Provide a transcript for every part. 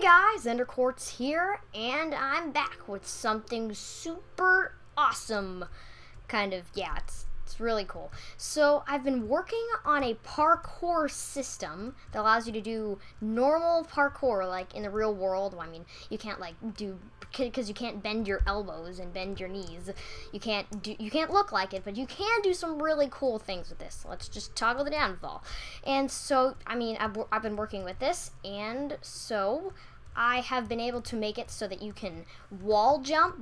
guys, Enderquartz here, and I'm back with something super awesome. It's really cool. So I've been working on a parkour system that allows you to do normal parkour, like in the real world. Well, I mean, you can't because you can't bend your elbows and bend your knees. You can't look like it, but you can do some really cool things with this. Let's just toggle the downfall. And so, I mean, I've been working with this, and so I have been able to make it so that you can run up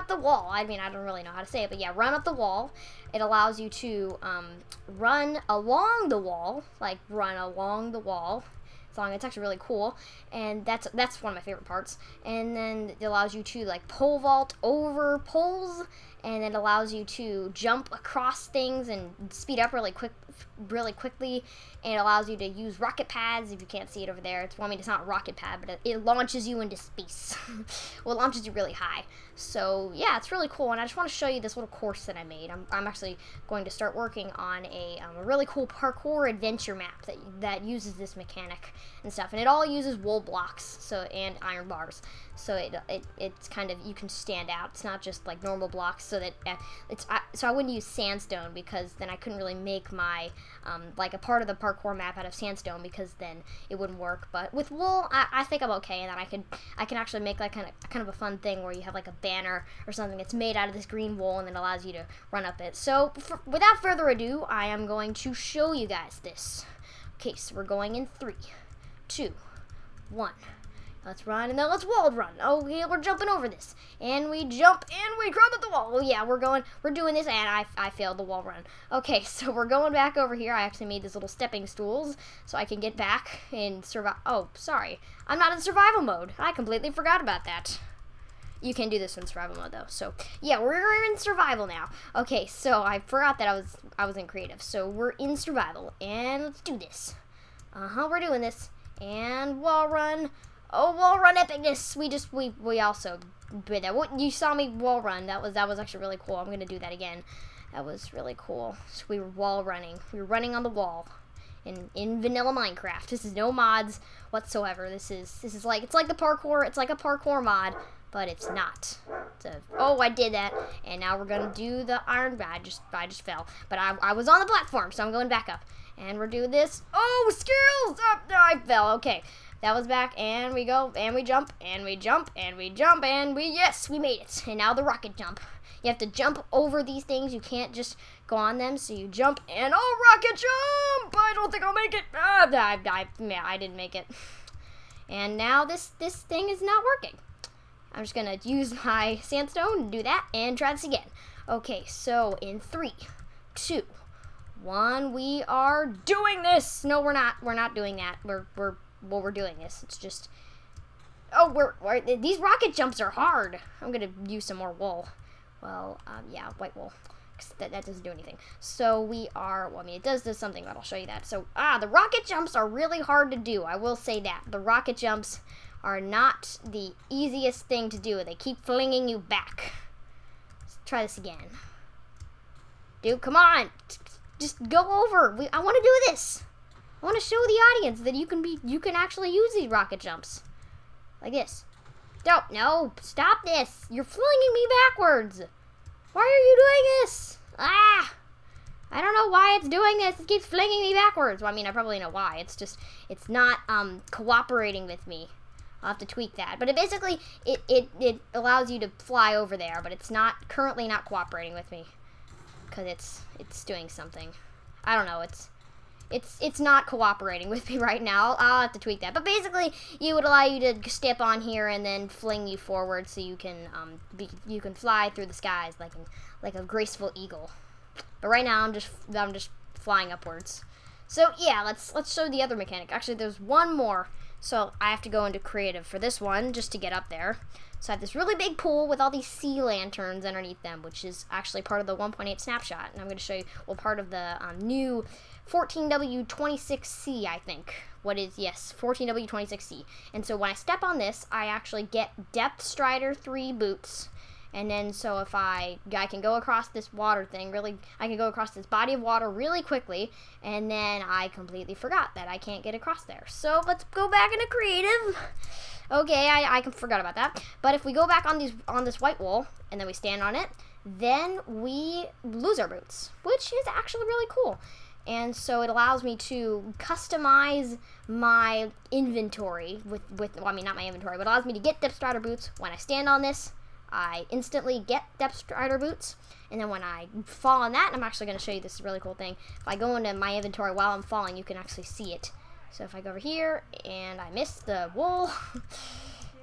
the wall. I mean, I don't really know how to say it, but yeah, run up the wall. It allows you to run along the wall, It's actually really cool, and that's one of my favorite parts. And then it allows you to pole vault over poles, and it allows you to jump across things and speed up really quickly. And it allows you to use rocket pads. If you can't see it over there, it's not a rocket pad, but it launches you into space. Well, it launches you really high. So yeah, it's really cool. And I just want to show you this little course that I made. I'm actually going to start working on a really cool parkour adventure map that uses this mechanic and stuff. And it all uses wool blocks and iron bars. So it's kind of, you can stand out. It's not just like normal blocks. So I wouldn't use sandstone, because then I couldn't really make my a part of the parkour map out of sandstone, because then it wouldn't work. But with wool, I think I'm okay, and then I can actually make kind of a fun thing where you have a banner or something that's made out of this green wool, and it allows you to run up it. So without further ado, I am going to show you guys this. Okay, so we're going in 3, 2, 1. Let's run, and then let's wall run. Okay, we're jumping over this. And we jump, and we grab at the wall. Oh yeah, we're doing this, and I failed the wall run. Okay, so we're going back over here. I actually made these little stepping stools so I can get back and survive. Oh, sorry. I'm not in survival mode. I completely forgot about that. You can do this in survival mode, though. So, yeah, we're in survival now. Okay, so I forgot that I was in creative. So we're in survival, and let's do this. We're doing this. And wall run. Oh, wall run epicness! We also did that. You saw me wall run. That was actually really cool. I'm gonna do that again. That was really cool. So we were wall running. We were running on the wall in vanilla Minecraft. This is no mods whatsoever. This is it's like the parkour. It's like a parkour mod, but it's not. I did that, and now we're gonna do the iron. I just fell, but I was on the platform, so I'm going back up, and we're doing this. Oh, skills! Oh, no, I fell. Okay. That was back, and we go, and we jump, and we jump, and we jump, and yes, we made it. And now the rocket jump. You have to jump over these things. You can't just go on them, so you jump, and rocket jump! I don't think I'll make it. I didn't make it. And now this thing is not working. I'm just gonna use my sandstone and do that, and try this again. Okay, so in 3, 2, 1, we are doing this. No, we're not. We're not doing that. We're doing this. It's just, these rocket jumps are hard. I'm gonna use some more wool. Well, yeah, white wool, because that doesn't do anything. So we are, it does something, but I'll show you that. So, the rocket jumps are really hard to do. I will say that. The rocket jumps are not the easiest thing to do. They keep flinging you back. Let's try this again. Dude, come on. Just go over. I want to do this. I want to show the audience that you can actually use these rocket jumps. Like this. No, stop this. You're flinging me backwards. Why are you doing this? I don't know why it's doing this. It keeps flinging me backwards. Well, I probably know why. It's not cooperating with me. I'll have to tweak that. But it allows you to fly over there, but it's currently not cooperating with me, because it's doing something. I don't know. It's not cooperating with me right now. I'll have to tweak that. But basically, it would allow you to step on here and then fling you forward, so you can fly through the skies like a graceful eagle. But right now, I'm just flying upwards. So yeah, let's show the other mechanic. Actually, there's one more. So I have to go into creative for this one just to get up there. So I have this really big pool with all these sea lanterns underneath them, which is actually part of the 1.8 snapshot. And I'm going to show you, part of the new 14W26C, I think. 14W26C. And so when I step on this, I actually get Depth Strider 3 boots, And then so if I can go across this water thing I can go across this body of water really quickly, and then I completely forgot that I can't get across there. So let's go back into creative. Okay, I forgot about that. But if we go back on this white wall and then we stand on it, then we lose our boots, which is actually really cool. And so it allows me to customize my inventory with well, I mean, not my inventory, but it allows me to get Depth Strider boots. When I stand on this, I instantly get Depth Strider boots. And then when I fall on that, and I'm actually going to show you this really cool thing. If I go into my inventory while I'm falling, you can actually see it. So if I go over here and I miss the wool,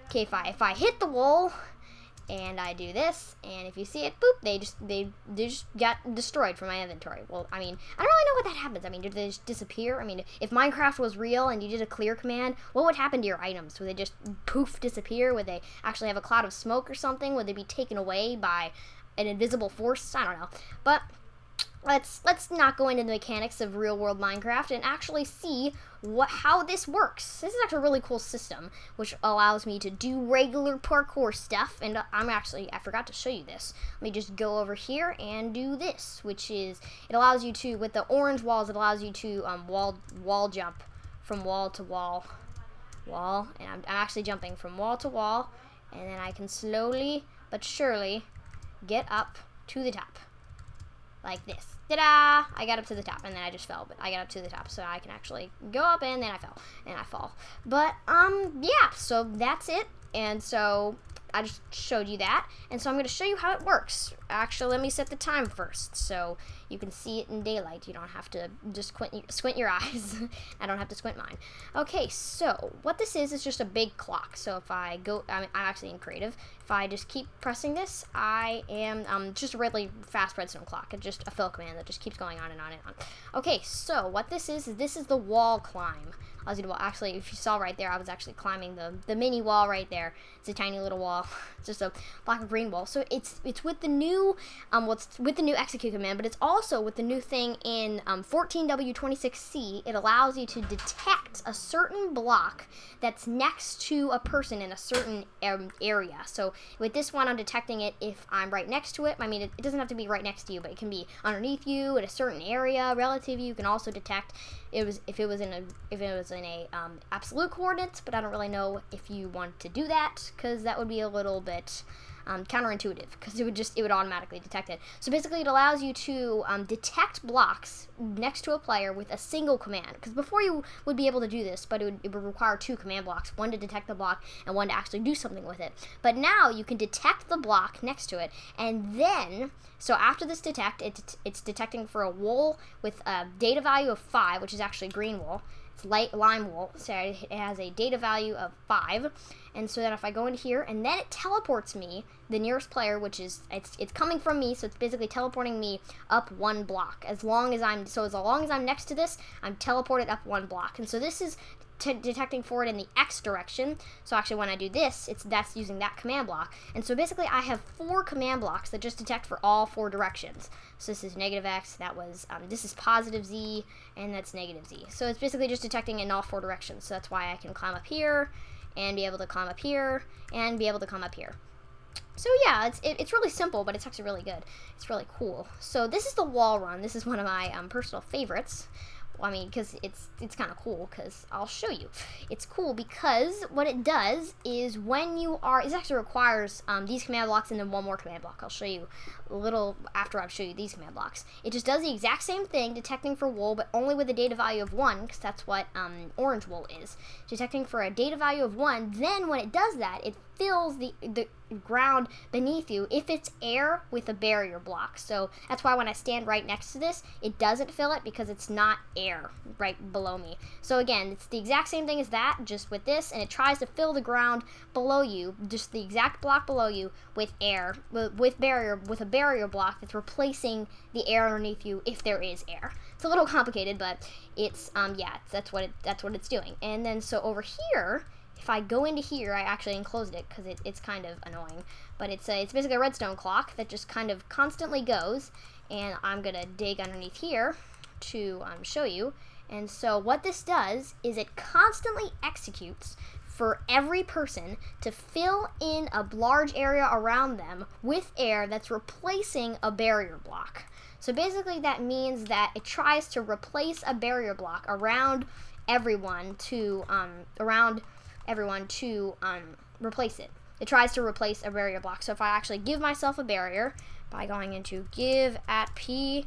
okay, if I hit the wool and I do this, and if you see it, boop, they just got destroyed from my inventory. Well, I mean, I don't really know what that happens. I mean, do they just disappear? I mean, if Minecraft was real and you did a clear command, what would happen to your items? Would they just poof disappear? Would they actually have a cloud of smoke or something? Would they be taken away by an invisible force? I don't know. But let's not go into the mechanics of real world Minecraft and actually see how this works. This is actually a really cool system, which allows me to do regular parkour stuff. And I forgot to show you this. Let me just go over here and do this, which is, it allows you to, with the orange walls, it allows you to wall jump from wall to wall, and I'm actually jumping from wall to wall, and then I can slowly but surely get up to the top. Like this. Ta-da! I got up to the top, and then I just fell, but I got up to the top, so I can actually go up, and then I fell, and I fall. But, yeah, so that's it, and so I just showed you that, and so I'm going to show you how it works. Actually, let me set the time first, so you can see it in daylight. You don't have to just squint your eyes. I don't have to squint mine. Okay, so what this is just a big clock. So if I go, I'm actually in creative. If I just keep pressing this, I am just a really fast redstone clock. It's just a fill command that just keeps going on and on and on. Okay, so what this is the wall climb. Actually, if you saw right there, I was actually climbing the mini wall right there. It's a tiny little wall. It's just a black and green wall. So it's with the new with the new execute command, but it's also with the new thing in 14W26C. It allows you to detect a certain block that's next to a person in a certain area. So with this one, I'm detecting it if I'm right next to it. I mean, it doesn't have to be right next to you, but it can be underneath you in a certain area relative. You can also detect if it was in a absolute coordinates, but I don't really know if you want to do that, because that would be a little bit counterintuitive, because it would automatically detect it. So basically it allows you to detect blocks next to a player with a single command, because before you would be able to do this, but it would require two command blocks, one to detect the block and one to actually do something with it. But now you can detect the block next to it, and then so after this detect, it's detecting for a wool with a data value of 5, which is actually green wool. It's lime wool, so it has a data value of 5, and so then if I go into here, and then it teleports me, the nearest player, which is, it's coming from me, so it's basically teleporting me up 1 block. As long as I'm next to this, I'm teleported up 1 block, and so this is detecting for it in the X direction. So actually when I do this, that's using that command block. And so basically I have 4 command blocks that just detect for all 4 directions. So this is negative X, this is positive Z, and that's negative Z. So it's basically just detecting in all 4 directions. So that's why I can climb up here, and be able to climb up here, and be able to climb up here. So yeah, it's really simple, but it's actually really good. It's really cool. So this is the wall run. This is one of my personal favorites. I mean, because it's kind of cool, because I'll show you. It's cool because what it does is when you are, it actually requires these command blocks and then 1 more command block. I'll show you a little after I show you these command blocks. It just does the exact same thing, detecting for wool, but only with a data value of 1, because that's what orange wool is. Detecting for a data value of 1, then when it does that, it fills the ground beneath you if it's air with a barrier block. So that's why when I stand right next to this, it doesn't fill it, because it's not air right below me. So again, it's the exact same thing as that, just with this, and it tries to fill the ground below you, just the exact block below you, with air, with a barrier block that's replacing the air underneath you if there is air. It's a little complicated, but it's yeah, that's what it's doing. And then so over here, if I go into here, I actually enclosed it because it's kind of annoying, but it's basically a redstone clock that just kind of constantly goes, and I'm gonna dig underneath here to show you. And so what this does is it constantly executes for every person to fill in a large area around them with air that's replacing a barrier block. So basically that means that it tries to replace a barrier block around everyone to replace it. It tries to replace a barrier block. So if I actually give myself a barrier by going into give at p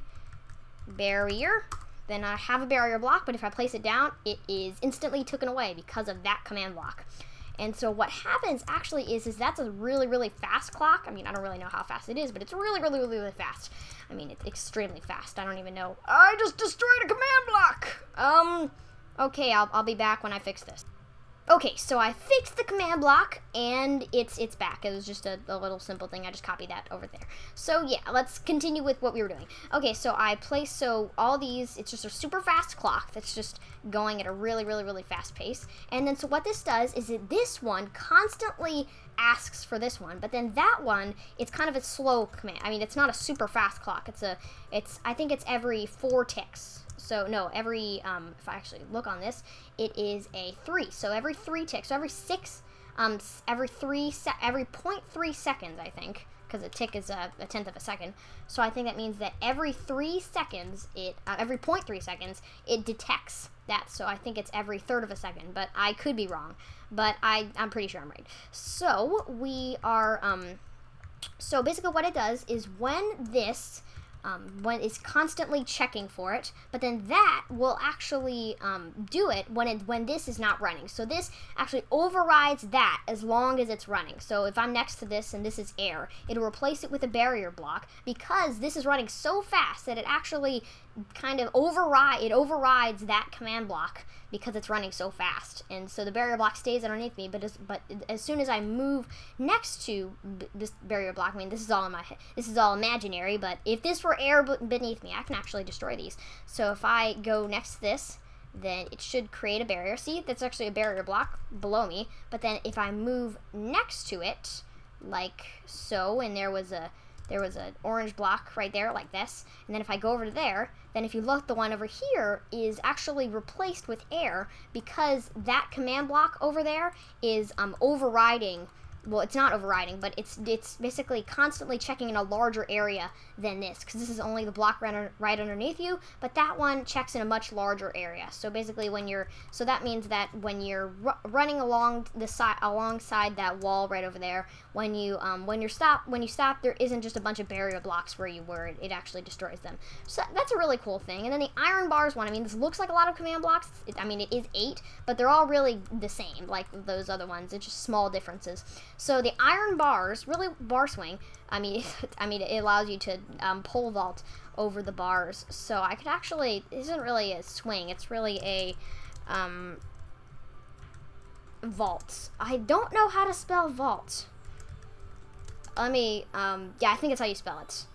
barrier, then I have a barrier block, but if I place it down, it is instantly taken away because of that command block. And so what happens actually is that's a really, really fast clock. I mean, I don't really know how fast it is, but it's really, really, really, really fast. I mean, it's extremely fast. I don't even know. I just destroyed a command block. Okay, I'll be back when I fix this. Okay, so I fixed the command block, and it's back. It was just a little simple thing. I just copied that over there. So yeah, let's continue with what we were doing. Okay, so I placed, all these, it's just a super fast clock that's just going at a really, really, really fast pace. And then so what this does is that this one constantly asks for this one, but then that one, it's kind of a slow command. I mean, it's not a super fast clock. I think it's every 4 ticks. So no, every, if I actually look on this, it is a 3. So every 3 ticks, so every 6, every 0.3 seconds, I think, because a tick is a tenth of a second. So I think that means that every 3 seconds, every 0.3 seconds, it detects that. So I think it's every third of a second, but I could be wrong. But I'm pretty sure I'm right. So we are, so basically what it does is when this, when it's constantly checking for it, but then that will actually do it when this is not running. So this actually overrides that as long as it's running. So if I'm next to this and this is air, it'll replace it with a barrier block because this is running so fast that it actually kind of overrides that command block because it's running so fast. And so the barrier block stays underneath me, but as soon as I move next to this barrier block, I mean, this is all in my head, this is all imaginary, but if this were air beneath me, I can actually destroy these. So if I go next to this, then it should create a barrier. See, that's actually a barrier block below me, but then if I move next to it, like so, and there was an orange block right there, like this, and then if I go over to there, then if you look, the one over here is actually replaced with air because that command block over there is overriding. Well, it's not overriding, but it's basically constantly checking in a larger area than this, because this is only the block right underneath you, but that one checks in a much larger area. So basically so that means that when you're running along the side, alongside that wall right over there, when you stop, there isn't just a bunch of barrier blocks where you were, it actually destroys them. So that's a really cool thing. And then the iron bars one, I mean, this looks like a lot of command blocks. I mean, it is 8, but they're all really the same, like those other ones. It's just small differences. So the iron bars, really bar swing, I mean, it allows you to pole vault over the bars. So I could actually, it isn't really a swing, it's really a vault. I don't know how to spell vault. Let me, yeah, I think it's how you spell it.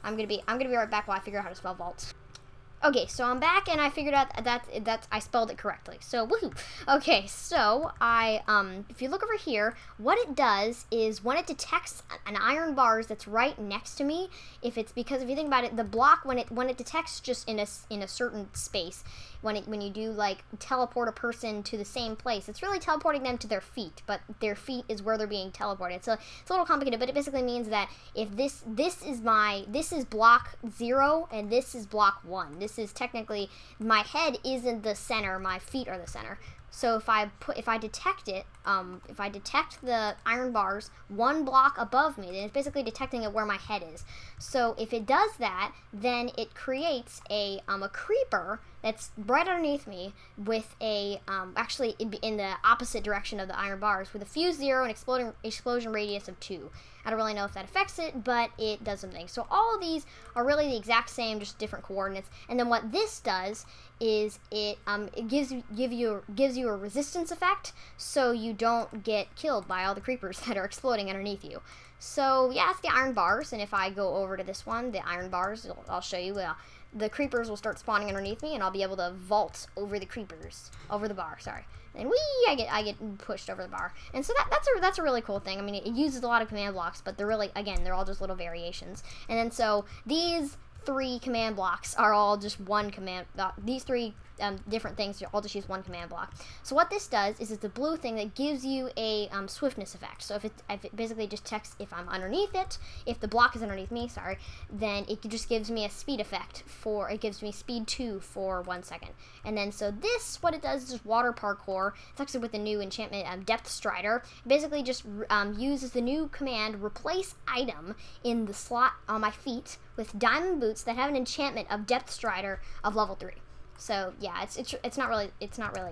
I'm gonna be right back while I figure out how to spell vault. Okay, so I'm back, and I figured out that I spelled it correctly. So, woohoo! Okay, so if you look over here, what it does is when it detects an iron bars that's right next to me, because if you think about it, the block when it detects just in a certain space, when you do like teleport a person to the same place, it's really teleporting them to their feet, but their feet is where they're being teleported. So it's a little complicated, but it basically means that if this is block 0 and this is block 1. This is technically, my head isn't the center, my feet are the center. So if I detect it, if I detect the iron bars 1 block above me, then it's basically detecting it where my head is. So if it does that, then it creates a creeper that's right underneath me with actually in the opposite direction of the iron bars with a fuse 0 and explosion radius of 2. I don't really know if that affects it, but it does something. So all of these are really the exact same, just different coordinates. And then what this does is it gives you a resistance effect, so you don't get killed by all the creepers that are exploding underneath you. So yeah, it's the iron bars. And if I go over to this one, the iron bars, I'll show you. The creepers will start spawning underneath me, and I'll be able to vault over the bar. Sorry. And I get pushed over the bar. And so that's a really cool thing. I mean, it uses a lot of command blocks, but they're all just little variations. And then so these 3 command blocks are all just one command. These 3 different things. I'll just use one command block. So what this does is it's a blue thing that gives you a swiftness effect. So if it basically just checks if I'm underneath it, if the block is underneath me, sorry, then it just gives me a speed effect it gives me speed 2 for 1 second. And then so this, what it does is just water parkour. It's actually with the new enchantment Depth Strider. It basically just uses the new command replace item in the slot on my feet with diamond boots that have an enchantment of Depth Strider of level 3. So yeah, it's not really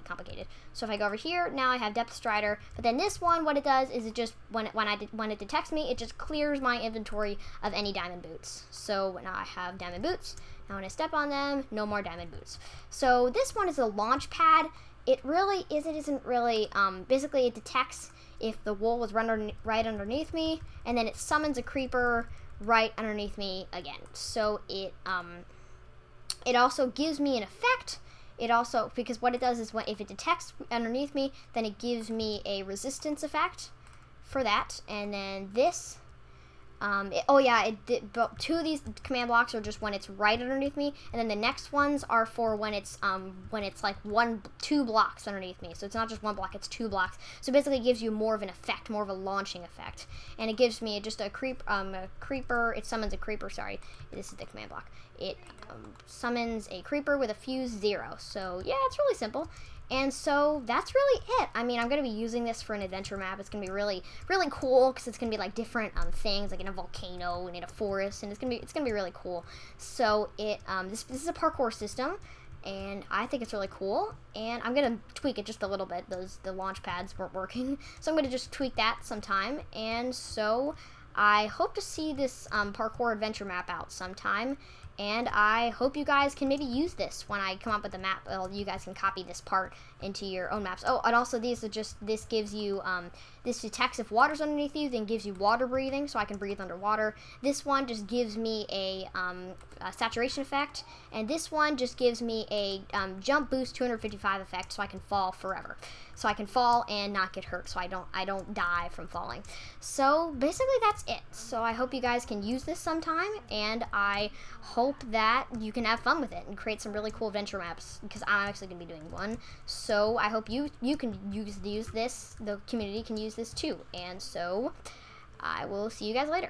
complicated. So if I go over here, now I have Depth Strider. But then this one, what it does is it just when it detects me, it just clears my inventory of any diamond boots. So now I have diamond boots. Now when I step on them, no more diamond boots. So this one is a launch pad. It really isn't really. Basically, it detects if the wool was right underneath me, and then it summons a creeper right underneath me again. So it also gives me an effect. It also, because what it does is if it detects underneath me, then it gives me a resistance effect for that. And then this, but 2 of these command blocks are just when it's right underneath me, and then the next ones are for when it's like 2 blocks underneath me. So it's not just 1 block, it's 2 blocks. So basically it gives you more of an effect, more of a launching effect. And it gives me just a creeper, it summons a creeper, sorry, this is the command block. It summons a creeper with a fuse 0. So yeah, it's really simple. And so that's really it. I mean, I'm going to be using this for an adventure map. It's going to be really, really cool because it's going to be like different things, like in a volcano and in a forest, and it's going to be really cool. So this is a parkour system, and I think it's really cool. And I'm going to tweak it just a little bit. The launch pads weren't working, so I'm going to just tweak that sometime. And so I hope to see this parkour adventure map out sometime. And I hope you guys can maybe use this when I come up with a map. Well, you guys can copy this part into your own maps. Oh, and also this gives you, this detects if water's underneath you, then gives you water breathing, so I can breathe underwater. This one just gives me a saturation effect, and this one just gives me a jump boost 255 effect, so I can fall forever. So I can fall and not get hurt, so I don't die from falling. So basically that's it. So I hope you guys can use this sometime, and I hope that you can have fun with it and create some really cool adventure maps, because I'm actually going to be doing one. So I hope you can use this, the community can use this too. And so I will see you guys later.